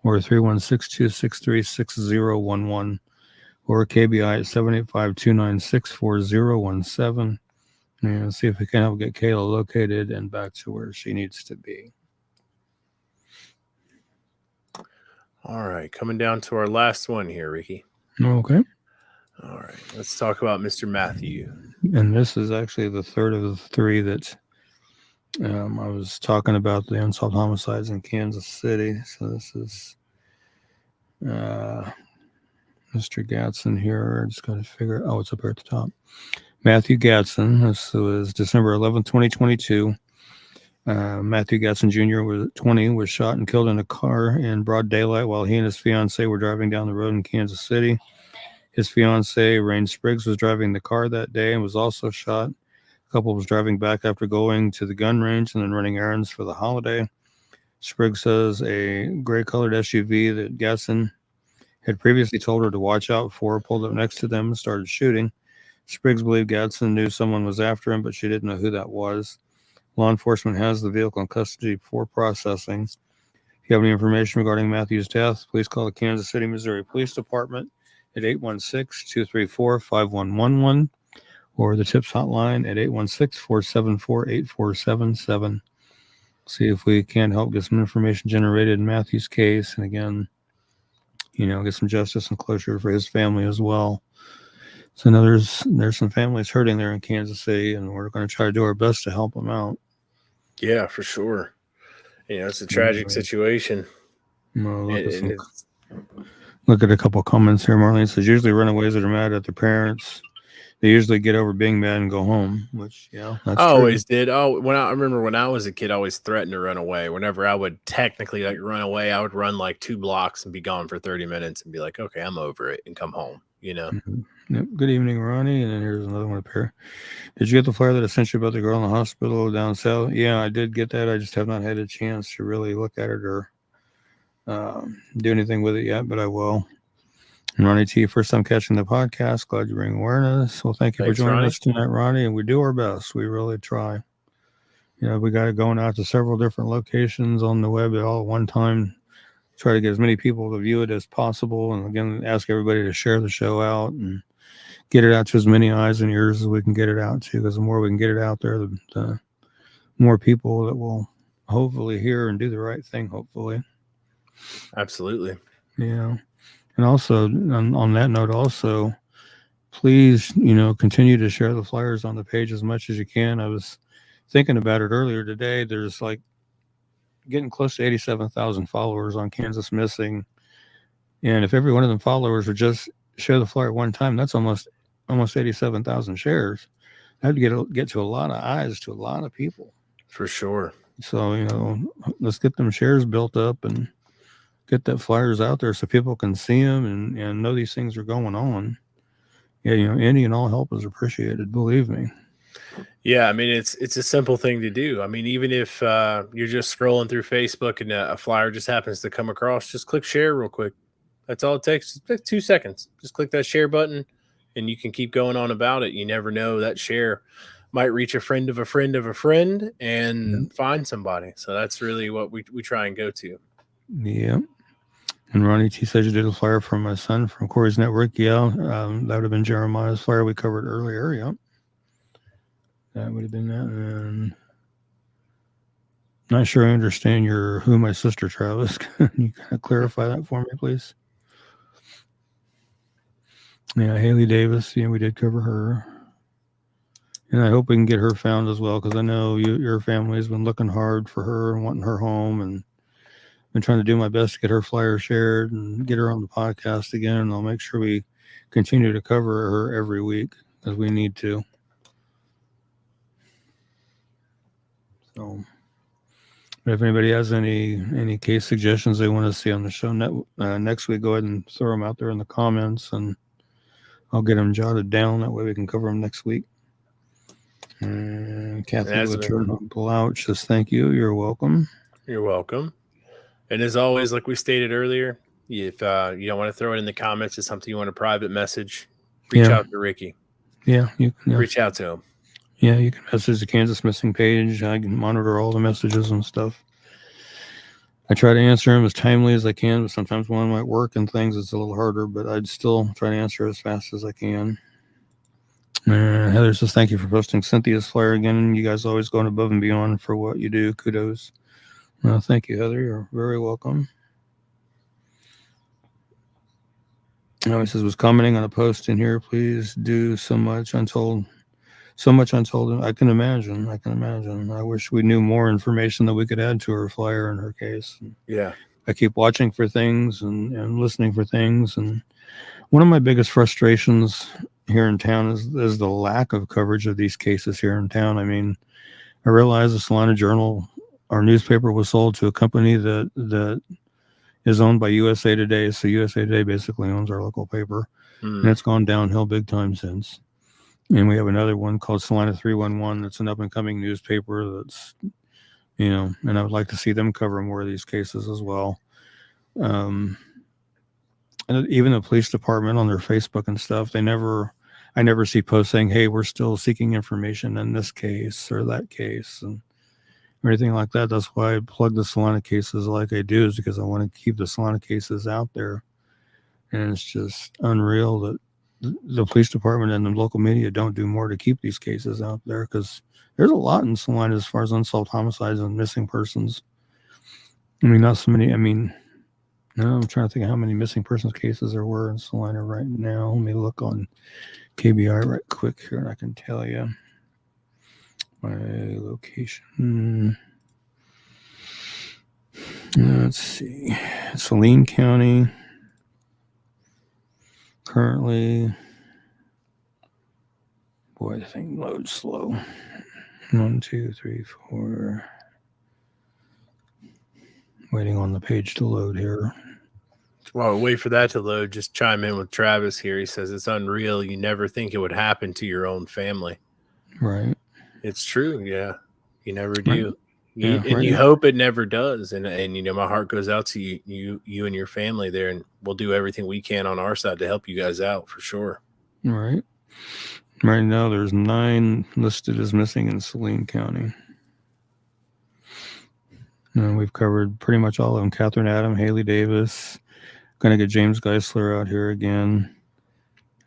or 316-263-6011 or KBI at 785-296-4017. And see if we can help get Kayla located and back to where she needs to be. All right. Coming down to our last one here, Ricky. Okay. All right. Let's talk about Mr. Matthew. And this is actually the third of the three that I was talking about, the unsolved homicides in Kansas City. So this is Mr. Gatson here. I just got to figure. Oh, it's up here at the top. Matthew Gatson. This was December 11th, 2022. Matthew Gatson Jr. was 20, was shot and killed in a car in broad daylight while he and his fiancee were driving down the road in Kansas City. His fiancee, Rain Spriggs, was driving the car that day and was also shot. The couple was driving back after going to the gun range and then running errands for the holiday. Spriggs says a gray-colored SUV that Gatson had previously told her to watch out for pulled up next to them and started shooting. Spriggs believed Gatson knew someone was after him, but she didn't know who that was. Law enforcement has the vehicle in custody for processing. If you have any information regarding Matthew's death, please call the Kansas City, Missouri Police Department at 816-234-5111 or the TIPS hotline at 816-474-8477. See if we can help get some information generated in Matthew's case. And again, get some justice and closure for his family as well. So now there's some families hurting there in Kansas City, and we're going to try to do our best to help them out. Yeah, for sure. It's a tragic situation. And Look at a couple of comments here. Marlene says usually runaways that are mad at their parents, they usually get over being mad and go home. Which that's I true. always did. Oh, I remember when I was a kid, I always threatened to run away. Whenever I would technically run away, I would run like 2 blocks and be gone for 30 minutes and be like, okay, I'm over it, and come home. Mm-hmm. Yep. Good evening, Ronnie. And then here's another one up here. Did you get the flyer that I sent you about the girl in the hospital down south? Yeah, I did get that. I just have not had a chance to really look at it or do anything with it yet, but I will. And Ronnie T, first time catching the podcast. Glad you bring awareness. Well, thank you for joining us tonight, Ronnie. And we do our best. We really try. We got it going out to several different locations on the web all at one time. Try to get as many people to view it as possible. And again, ask everybody to share the show out and get it out to as many eyes and ears as we can get it out to. Because the more we can get it out there, the more people that will hopefully hear and do the right thing, hopefully. Absolutely. Yeah. And also, on that note, also, please, continue to share the flyers on the page as much as you can. I was thinking about it earlier today. There's like getting close to 87,000 followers on Kansas Missing. And if every one of them followers would just share the flyer one time, that's almost 87,000 shares. That'd get to a lot of eyes, to a lot of people. For sure. So, let's get them shares built up and get that flyers out there so people can see them and know these things are going on. Yeah, any and all help is appreciated, believe me. Yeah, I mean, it's a simple thing to do. I mean, even if you're just scrolling through Facebook and a flyer just happens to come across, just click share real quick. That's all it takes. Just 2 seconds. Just click that share button and you can keep going on about it. You never know, that share might reach a friend of a friend of a friend and find somebody. So that's really what we try and go to. Yeah. And Ronnie T says you did a flyer from my son from Corey's Network. Yeah, that would have been Jeremiah's flyer we covered earlier. Yeah. That would have been that. And not sure I understand who my sister, Travis. Can you kind of clarify that for me, please? Yeah, Haley Davis. Yeah, we did cover her. And I hope we can get her found as well, because I know your family has been looking hard for her and wanting her home, and been trying to do my best to get her flyer shared and get her on the podcast again. And I'll make sure we continue to cover her every week as we need to. So, if anybody has any case suggestions they want to see on the show next week, go ahead and throw them out there in the comments, and I'll get them jotted down. That way we can cover them next week. And Kathy Blouch says, thank you. You're welcome. You're welcome. And as always, like we stated earlier, if you don't want to throw it in the comments, it's something you want a private message, reach out to Ricky. Yeah, you can reach out to him. Yeah, you can message the Kansas Missing page. I can monitor all the messages and stuff. I try to answer them as timely as I can, but sometimes when I'm at work and things, it's a little harder, but I'd still try to answer as fast as I can. And Heather says, thank you for posting Cynthia's flyer again. You guys always going above and beyond for what you do. Kudos. Thank you, Heather. You're very welcome. He says, was commenting on a post in here. Please do so much untold. I can imagine. I wish we knew more information that we could add to her flyer in her case. Yeah. I keep watching for things and listening for things. And one of my biggest frustrations here in town is the lack of coverage of these cases here in town. I mean, I realize the Salina Journal, our newspaper, was sold to a company that is owned by USA Today. So USA Today basically owns our local paper. And it's gone downhill big time since. And we have another one called Salina 311. That's an up-and-coming newspaper that's, and I would like to see them cover more of these cases as well. And even the police department on their Facebook and stuff, I never see posts saying, hey, we're still seeking information in this case or that case and everything like that. That's why I plug the Salina cases like I do, is because I want to keep the Salina cases out there. And it's just unreal that the police department and the local media don't do more to keep these cases out there, because there's a lot in Salina as far as unsolved homicides and missing persons. I mean, not so many. I mean, No, I'm trying to think of how many missing persons cases there were in Salina right now. Let me look on KBI right quick here, and I can tell you my location. Let's see. Saline County. Currently, boy, the thing loads slow. 1, 2, 3, 4. Waiting on the page to load here. While we wait for that to load, just chime in with Travis here. He says it's unreal. You never think it would happen to your own family. Right. It's true. Yeah. You never Right. do. Yeah, And right you now. hope it never does. And my heart goes out to you and your family there, and we'll do everything we can on our side to help you guys out for sure. Right. Right now, there's 9 listed as missing in Saline County. We've covered pretty much all of them. Catherine Adam, Haley Davis. Going to get James Geisler out here again.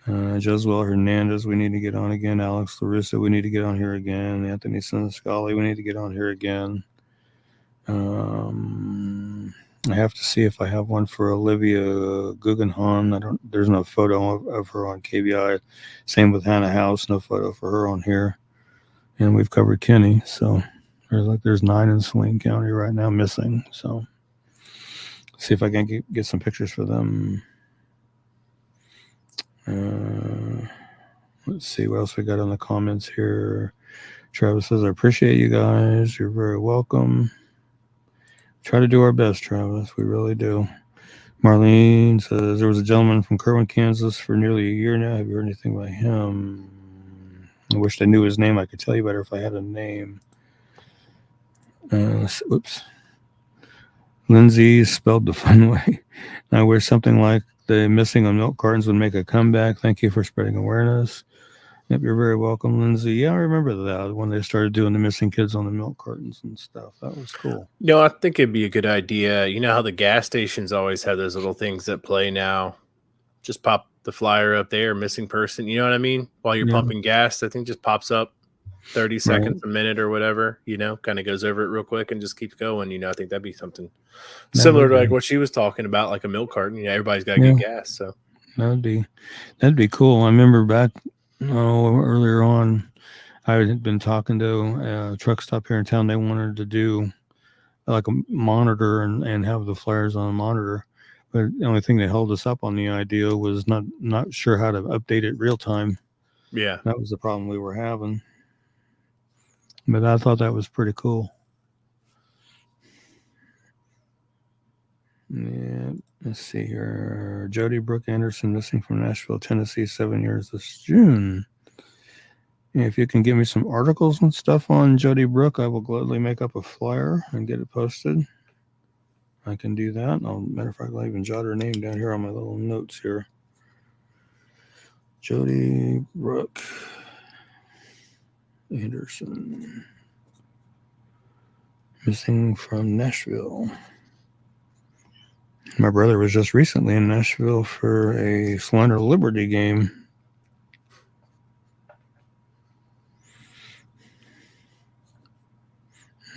Joswell Hernandez, we need to get on again. Alex Larissa, we need to get on here again. Anthony Siniscali, we need to get on here again. I have to see if I have one for Olivia Guggenheim. There's no photo of her on KBI. Same with Hannah House, no photo for her on here. And we've covered Kenny, so there's 9 in Saline County right now missing. So see if I can get some pictures for them. Let's see what else we got on the comments here. Travis says, I appreciate you guys. You're very welcome. Try to do our best, Travis. We really do. Marlene says, there was a gentleman from Kerwin, Kansas for nearly a year now. Have you heard anything about him? I wished I knew his name. I could tell you better if I had a name. Oops. Lindsay spelled the fun way. I wish something like the missing on milk cartons would make a comeback. Thank you for spreading awareness. Yep, you're very welcome, Lindsay. Yeah, I remember that when they started doing the missing kids on the milk cartons and stuff. That was cool. I think it'd be a good idea. You know how the gas stations always have those little things that play now? Just pop the flyer up there, missing person. You know what I mean? While you're pumping gas, I think just pops up 30 seconds, a minute or whatever, kind of goes over it real quick and just keeps going. I think that'd be something similar to like what she was talking about, like a milk carton. Everybody's got to get gas. So that'd be cool. I remember back earlier on, I had been talking to a truck stop here in town. They wanted to do like a monitor and have the flyers on a monitor. But the only thing that held us up on the idea was not sure how to update it real time. Yeah. That was the problem we were having. But I thought that was pretty cool. Yeah, let's see here. Jody Brooke Anderson missing from Nashville, Tennessee, 7 years this June. If you can give me some articles and stuff on Jody Brooke, I will gladly make up a flyer and get it posted. I can do that. Matter of fact, I'll even jot her name down here on my little notes here. Jody Brooke Anderson, missing from Nashville. My brother was just recently in Nashville for a Slender Liberty game.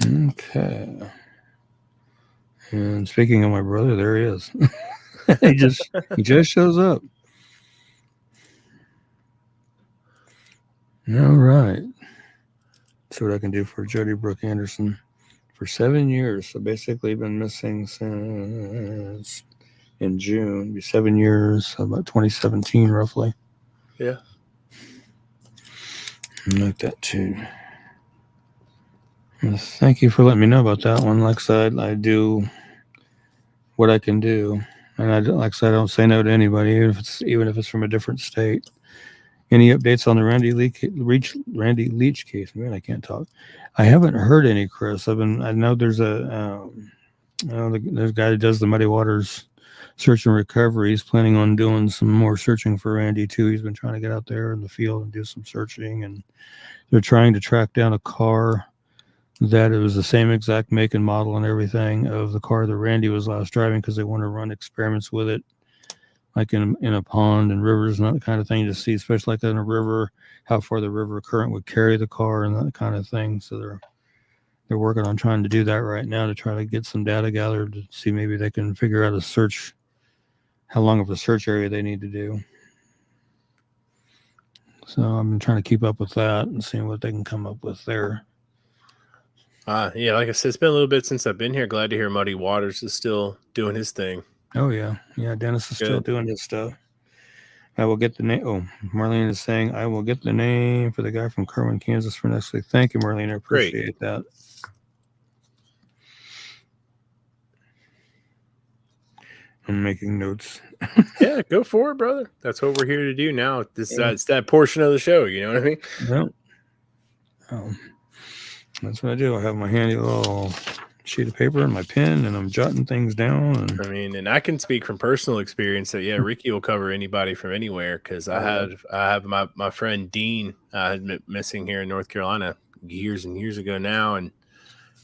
Okay. And speaking of my brother, there he is. he just shows up. All right. See what I can do for Jody Brooke Anderson for 7 years. So basically been missing since in June. It'll be 7 years, about 2017 roughly. Yeah. Like that too. Thank you for letting me know about that one. Like I said, I do what I can do. And I don't say no to anybody, even if it's from a different state. Any updates on the Randy Leach case? Man, I can't talk. I haven't heard any, Chris. I know there's there's a guy that does the Muddy Waters search and recovery. He's planning on doing some more searching for Randy too. He's been trying to get out there in the field and do some searching, and they're trying to track down a car that it was the same exact make and model and everything of the car that Randy was last driving, because they want to run experiments with it, like in a pond and rivers and that kind of thing, to see, especially like in a river, how far the river current would carry the car and that kind of thing. So they're working on trying to do that right now to try to get some data gathered to see maybe they can figure out a search, how long of a search area they need to do. So I'm trying to keep up with that and seeing what they can come up with there. Yeah, like I said, it's been a little bit since I've been here. Glad to hear Muddy Waters is still doing his thing. Oh yeah, Dennis is still Good. doing his stuff. I will get the name. Oh, Marlene is saying I will get the name for the guy from Kerwin, Kansas for next week. Thank you, Marlene. I appreciate that. I'm making notes. Yeah, go for it, brother. That's what we're here to do now. It's that portion of the show. You know what I mean? Yeah. That's what I do. I have my handy little sheet of paper and my pen, and I'm jotting things down. And I mean, and I can speak from personal experience that Ricky will cover anybody from anywhere because I have my friend Dean had been missing here in North Carolina years and years ago now, and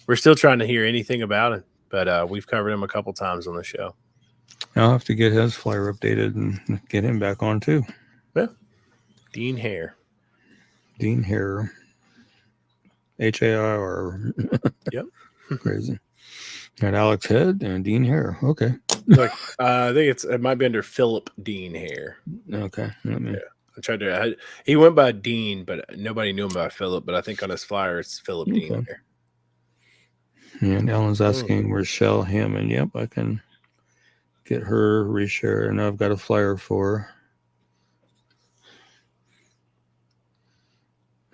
we're still trying to hear anything about it. But we've covered him a couple times on the show. I'll have to get his flyer updated and get him back on too. Yeah, Dean Hare. Dean Hare. HAIR. Yep. Crazy. Got Alex Head and Dean Hare. Okay. Like I think it might be under Philip Dean Hare. Okay. I tried to. He went by Dean, but nobody knew him by Philip. But I think on his flyer it's Philip Dean Hare. And Ellen's asking where's Shell Hammond. Yep, I can get her reshare, and I've got a flyer for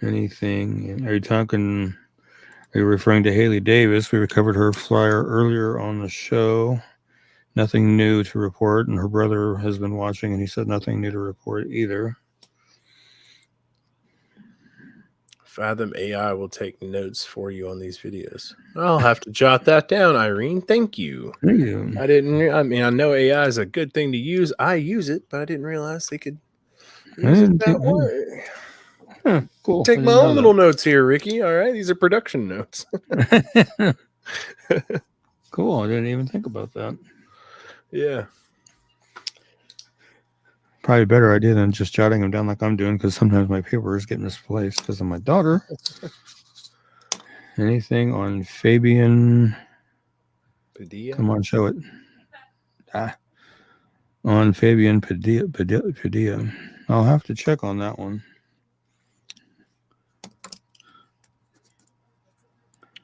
anything. Are you referring to Haley Davis? We recovered her flyer earlier on the show. Nothing new to report, and her brother has been watching, and he said nothing new to report either. Fathom AI will take notes for you on these videos. I'll have to jot that down, Irene. Thank you. Thank you. I know AI is a good thing to use. I use it, but I didn't realize they could use it that way. Huh, cool. Take my own little notes here, Ricky. All right. These are production notes. Cool. I didn't even think about that. Yeah. Probably a better idea than just jotting them down like I'm doing, because sometimes my papers get misplaced because of my daughter. Anything on Fabian Padilla? Come on, show it. On Fabian Padilla. I'll have to check on that one.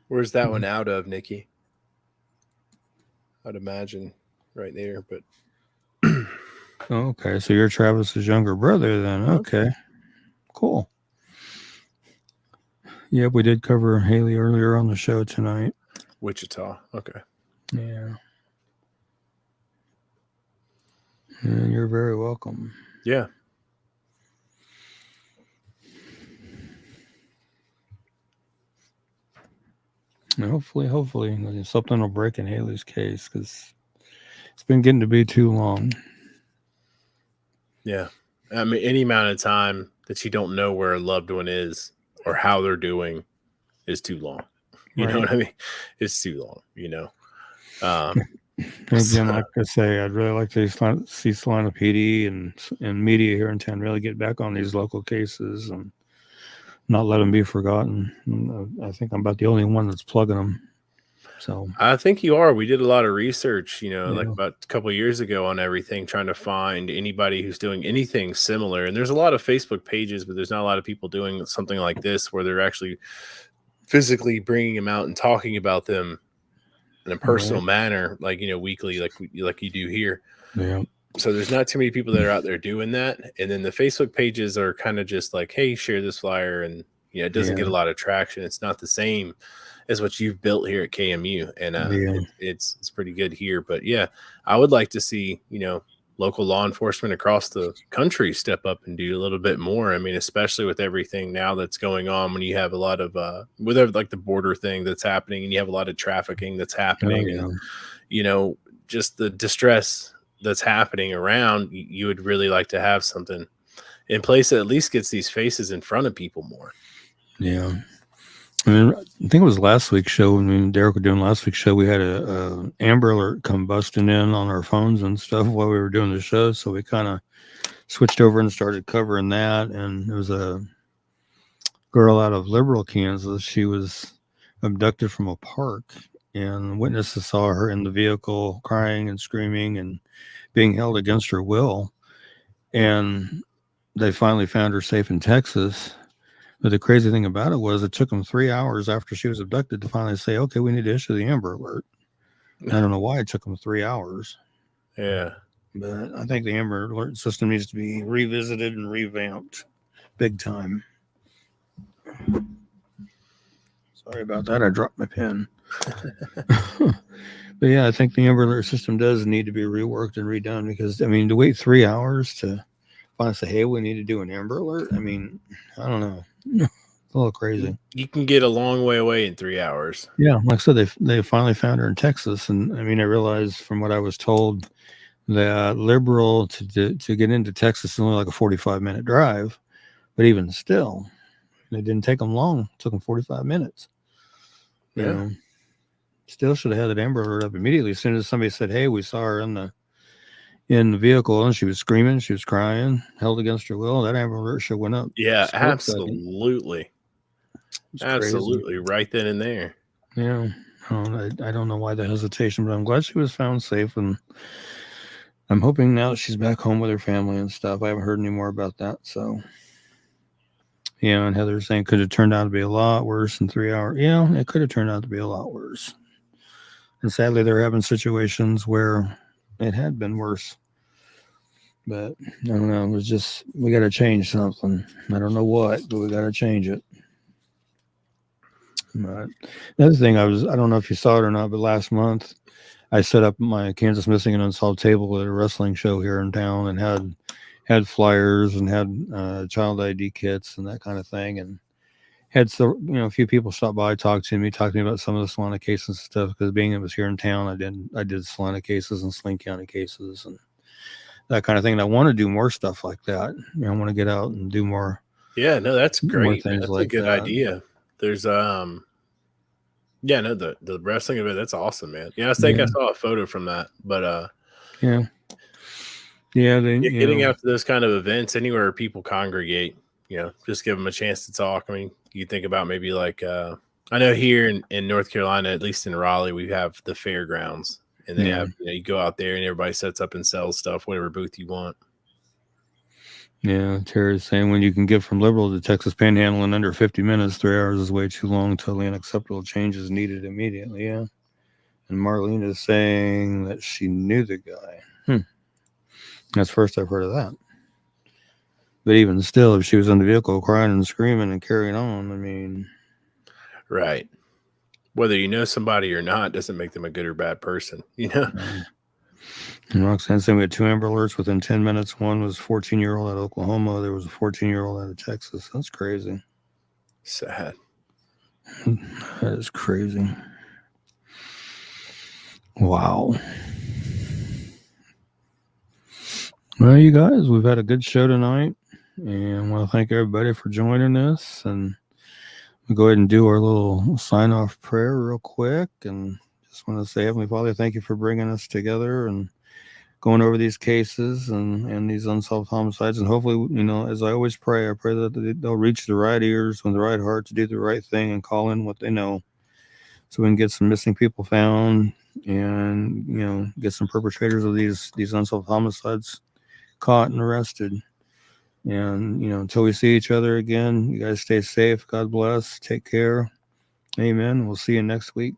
Where's that one out of, Nikki? I'd imagine right there, but Okay, so you're Travis's younger brother then. Okay. Cool. Yep, we did cover Haley earlier on the show tonight. Wichita. Okay. Yeah. And you're very welcome. Yeah. And hopefully something will break in Haley's case, because it's been getting to be too long. Yeah. I mean, any amount of time that you don't know where a loved one is or how they're doing is too long. You know what I mean? It's too long, you know. Again, like I say, I'd really like to see Salina PD and media here in town really get back on these local cases and not let them be forgotten. I think I'm about the only one that's plugging them. So I think you are. We did a lot of research, like about a couple of years ago on everything, trying to find anybody who's doing anything similar. And there's a lot of Facebook pages, but there's not a lot of people doing something like this where they're actually physically bringing them out and talking about them in a personal manner, like, weekly, like you do here. Yeah. So there's not too many people that are out there doing that. And then the Facebook pages are kind of just like, hey, share this flyer. And, it doesn't get a lot of traction. It's not the same as what you've built here at KMU. And it's pretty good here. But yeah, I would like to see, local law enforcement across the country step up and do a little bit more. I mean, especially with everything now that's going on, when you have a lot of with like the border thing that's happening, and you have a lot of trafficking that's happening, and just the distress that's happening around, you would really like to have something in place that at least gets these faces in front of people more. Yeah. I mean, I think it was last week's show. When me and Derek were doing last week's show, we had a Amber Alert come busting in on our phones and stuff while we were doing the show. So we kind of switched over and started covering that. And there was a girl out of Liberal, Kansas. She was abducted from a park, and witnesses saw her in the vehicle crying and screaming and being held against her will. And they finally found her safe in Texas. But the crazy thing about it was it took them 3 hours after she was abducted to finally say, okay, we need to issue the Amber Alert. I don't know why it took them 3 hours. Yeah. But I think the Amber Alert system needs to be revisited and revamped big time. Sorry about that. I dropped my pen. But yeah, I think the Amber Alert system does need to be reworked and redone because, I mean, to wait 3 hours to finally say, hey, we need to do an Amber Alert, I mean, I don't know. It's a little crazy. You can get a long way away in 3 hours. Yeah, like I said, they finally found her in Texas. And I mean, I realized from what I was told that Liberal to get into Texas is only like a 45-minute drive. But even still, it didn't take them long. It took them 45 minutes. You know, still should have had that Amber Alert up immediately. As soon as somebody said, hey, we saw her in the vehicle and she was screaming, she was crying, held against her will, that Amber Alert should went up. Yeah, absolutely. Absolutely. Crazy. Right then and there. Yeah. I don't know why the hesitation, but I'm glad she was found safe. And I'm hoping now that she's back home with her family and stuff. I haven't heard any more about that. So, yeah. And Heather's saying, could it turned out to be a lot worse in 3 hours? Yeah, it could have turned out to be a lot worse. And sadly, they're having situations where it had been worse. But I don't know. It's just, we got to change something. I don't know what, but we got to change it. But another thing, I don't know if you saw it or not, but last month I set up my Kansas Missing and Unsolved table at a wrestling show here in town and had flyers and had child ID kits and that kind of thing. And had a few people stop by, talk to me about some of the Solana cases and stuff, because being it was here in town, I did Solana cases and Sling County cases and that kind of thing. And I want to do more stuff like that. I want to get out and do more. Yeah, no, that's great. Things That's like a good that. idea. There's the wrestling event, that's awesome, man. Yeah, I think I saw a photo from that. But getting out to those kind of events anywhere where people congregate, just give them a chance to talk. I mean, you think about maybe like I know here in North Carolina, at least in Raleigh, we have the fairgrounds, and they have you go out there and everybody sets up and sells stuff, whatever booth you want. Yeah, Terry's saying when you can get from Liberal to Texas Panhandle in under 50 minutes, 3 hours is way too long. Totally unacceptable. Change is needed immediately. Yeah. And Marlene is saying that she knew the guy. That's first I've heard of that. But even still, if she was in the vehicle crying and screaming and carrying on, I mean. Right. Whether you know somebody or not doesn't make them a good or bad person, And Roxanne saying we had 2 Amber Alerts within 10 minutes. One was a 14-year-old out of Oklahoma. There was a 14-year-old out of Texas. That's crazy. Sad. That is crazy. Wow. Well, you guys, we've had a good show tonight. And I want to thank everybody for joining us. And we'll go ahead and do our little sign-off prayer real quick. And just want to say, Heavenly Father, thank you for bringing us together and going over these cases and these unsolved homicides. And hopefully, as I always pray, I pray that they'll reach the right ears and the right heart to do the right thing and call in what they know, so we can get some missing people found and, get some perpetrators of these unsolved homicides caught and arrested. And, until we see each other again, you guys stay safe. God bless. Take care. Amen. We'll see you next week.